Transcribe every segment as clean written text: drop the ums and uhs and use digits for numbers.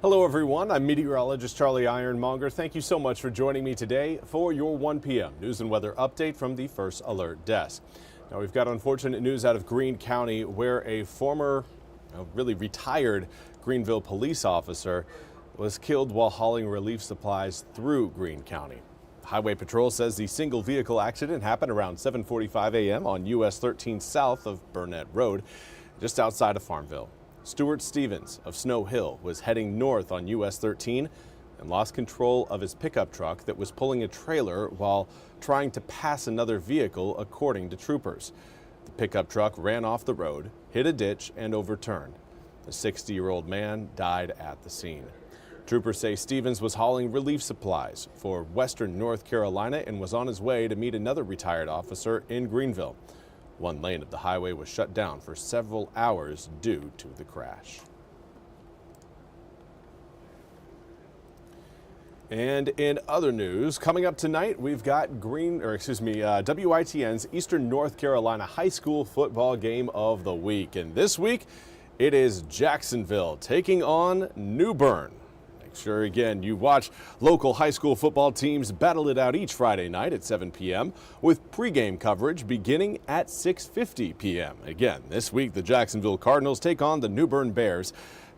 Hello everyone, I'm Meteorologist Charlie Ironmonger. Thank you so much for joining me today for your 1 p.m. news and weather update from the First Alert Desk. Now we've got unfortunate news out of Greene County where a former, really retired Greenville police officer was killed while hauling relief supplies through Greene County. Highway Patrol says the single vehicle accident happened around 7:45 a.m. on US 13 south of Burnett Road, just outside of Farmville. Stuart Stevens of Snow Hill was heading north on US 13 and lost control of his pickup truck that was pulling a trailer while trying to pass another vehicle, according to troopers. The pickup truck ran off the road, hit a ditch, and overturned. The 60-year-old man died at the scene. Troopers say Stevens was hauling relief supplies for western North Carolina and was on his way to meet another retired officer in Greenville. One lane of the highway was shut down for several hours due to the crash. And in other news, coming up tonight, we've got WITN's Eastern North Carolina High School football game of the week. And this week, it is Jacksonville taking on New Bern. Sure, again, you watch local high school football teams battle it out each Friday night at 7 p.m. with pregame coverage beginning at 6:50 p.m. Again, this week, the Jacksonville Cardinals take on the New Bern Bears.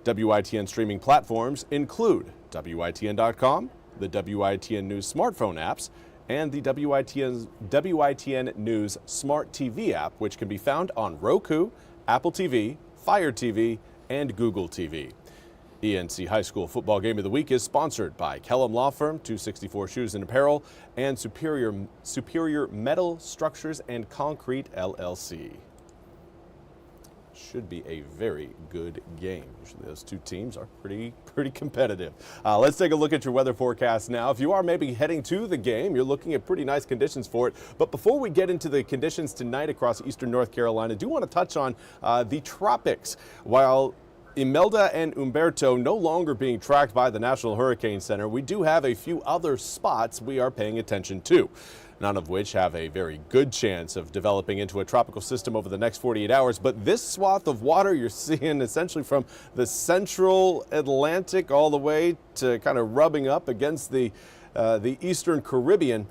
WITN streaming platforms include WITN.com, the WITN News smartphone apps, and the WITN News Smart TV app, which can be found on Roku, Apple TV, Fire TV, and Google TV. ENC High School Football Game of the Week is sponsored by Kellum Law Firm, 264 Shoes and Apparel, and Superior Metal Structures and Concrete, LLC. Should be a very good game. Usually those two teams are pretty competitive. Let's take a look at your weather forecast now. If you are maybe heading to the game, you're looking at pretty nice conditions for it. But before we get into the conditions tonight across eastern North Carolina, I do want to touch on the tropics. While Imelda and Umberto no longer being tracked by the National Hurricane Center, we do have a few other spots we are paying attention to, none of which have a very good chance of developing into a tropical system over the next 48 hours. But this swath of water you're seeing essentially from the central Atlantic all the way to kind of rubbing up against the eastern Caribbean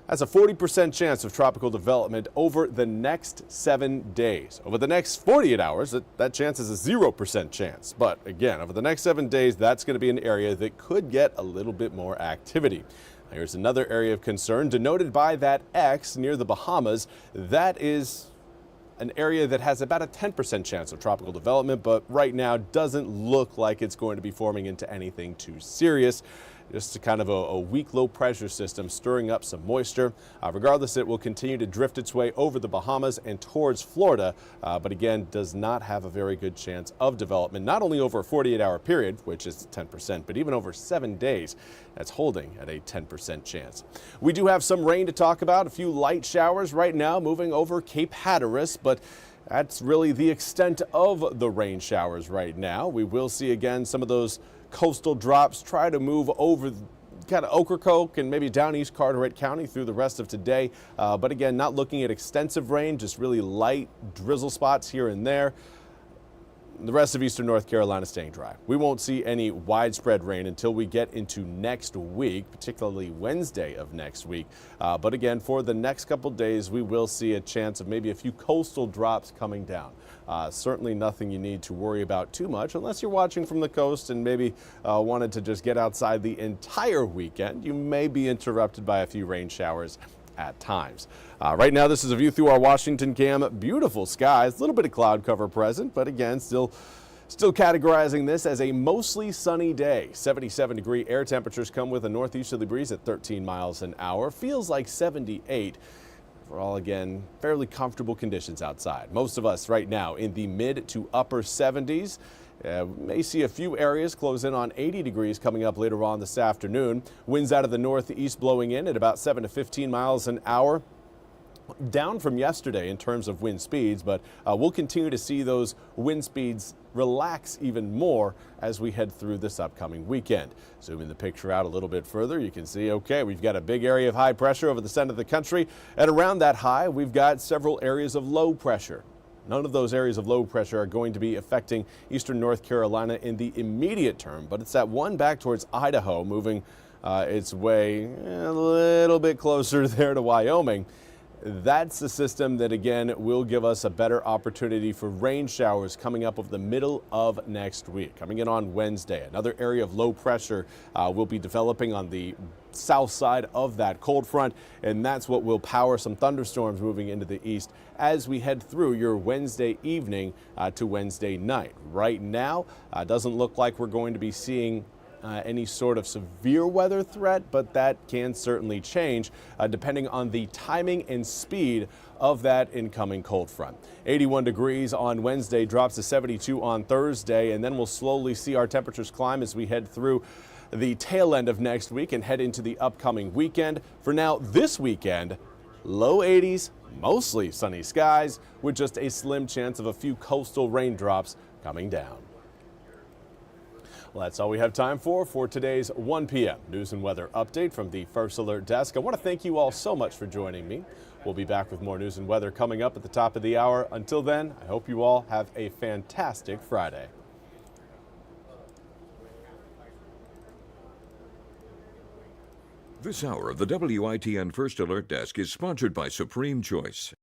has a 40% chance of tropical development over the next 7 days. Over the next 48 hours, that chance is a 0% chance. But again, over the next 7 days, that's going to be an area that could get a little bit more activity. Here's another area of concern denoted by that X near the Bahamas. That is an area that has about a 10% chance of tropical development, but right now doesn't look like it's going to be forming into anything too serious. Just a kind of a weak low pressure system stirring up some moisture. Regardless, it will continue to drift its way over the Bahamas and towards Florida, but again, does not have a very good chance of development, not only over a 48-hour period, which is 10%, but even over 7 days, that's holding at a 10% chance. We do have some rain to talk about, a few light showers right now moving over Cape Hatteras, but that's really the extent of the rain showers right now. We will see again some of those coastal drops try to move over kind of Ocracoke and maybe down East Carteret County through the rest of today. But again, not looking at extensive rain, just really light drizzle spots here and there. The rest of eastern North Carolina staying dry. We won't see any widespread rain until we get into next week, particularly Wednesday of next week. But again, for the next couple days, we will see a chance of maybe a few coastal drops coming down. Certainly nothing you need to worry about too much unless you're watching from the coast and maybe wanted to just get outside the entire weekend. You may be interrupted by a few rain showers at times. Right now, this is a view through our Washington cam. Beautiful skies, a little bit of cloud cover present, but again, still categorizing this as a mostly sunny day. 77-degree air temperatures come with a northeasterly breeze at 13 miles an hour. Feels like 78. For all, again, fairly comfortable conditions outside. Most of us right now in the mid to upper 70s. May see a few areas close in on 80 degrees coming up later on this afternoon. Winds out of the northeast blowing in at about 7 to 15 miles an hour. Down from yesterday in terms of wind speeds, but we'll continue to see those wind speeds relax even more as we head through this upcoming weekend. Zooming the picture out a little bit further, you can see, okay, we've got a big area of high pressure over the center of the country, and around that high, we've got several areas of low pressure. None of those areas of low pressure are going to be affecting eastern North Carolina in the immediate term, but it's that one back towards Idaho moving its way a little bit closer there to Wyoming. That's the system that, again, will give us a better opportunity for rain showers coming up over the middle of next week. Coming in on Wednesday, another area of low pressure will be developing on the south side of that cold front, and that's what will power some thunderstorms moving into the east as we head through your Wednesday evening to Wednesday night. Right now, doesn't look like we're going to be seeing any sort of severe weather threat, but that can certainly change depending on the timing and speed of that incoming cold front. 81 degrees on Wednesday, drops to 72 on Thursday, and then we'll slowly see our temperatures climb as we head through the tail end of next week and head into the upcoming weekend. For now, this weekend, low 80s, mostly sunny skies, with just a slim chance of a few coastal raindrops coming down. Well, that's all we have time for today's 1 p.m. news and weather update from the First Alert Desk. I want to thank you all so much for joining me. We'll be back with more news and weather coming up at the top of the hour. Until then, I hope you all have a fantastic Friday. This hour of the WITN First Alert Desk is sponsored by Supreme Choice.